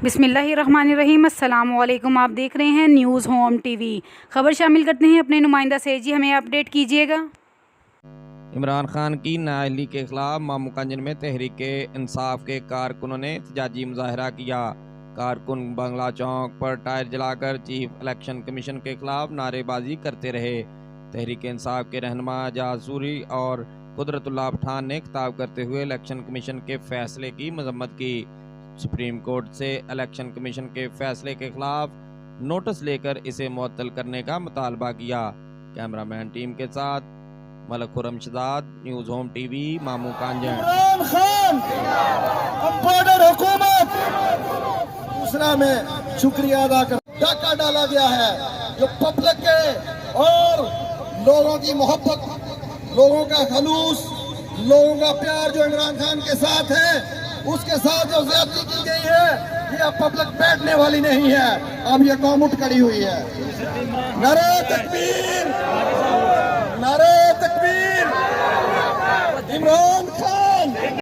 बिस्मिल्लाहिर्रहमानिर्रहीम। अस्सलाम वालेकुम। आप देख रहे हैं न्यूज़ होम टीवी। खबर शामिल करते हैं अपने नुमाइंदा से। जी हमें अपडेट कीजिएगा। इमरान खान की नाअहली के खिलाफ मामू कांजन में तहरीक इंसाफ के कारकुनों ने एहतजाजी मुजाहरा किया। कारकुन बंगला चौक पर टायर जलाकर चीफ इलेक्शन कमीशन के खिलाफ नारेबाजी करते रहे। तहरीक इंसाफ के रहनुमा जासूरी और कुदरतुल्लाह पठान ने खिताब करते हुए इलेक्शन कमीशन के फैसले की मजम्मत की। सुप्रीम कोर्ट से इलेक्शन कमीशन के फैसले के खिलाफ नोटिस लेकर इसे मुअत्तल करने का मुतालबा किया। कैमरामैन टीम के साथ Malik Khurram Shahzad, news home TV, Mamu Kanjan. Imran Khan compounder हुकूमत दूसरा में शुक्रिया अदा कर डाका डाला गया है जो पब्लिक के और लोगों की मोहब्बत, लोगों का खलूस, लोगों का प्यार जो इमरान खान के साथ है, उसके साथ जो ज्यादती की गई है, ये अब पब्लिक बैठने वाली नहीं है, अब ये कौम उठ खड़ी हुई है। नारे तकबीर।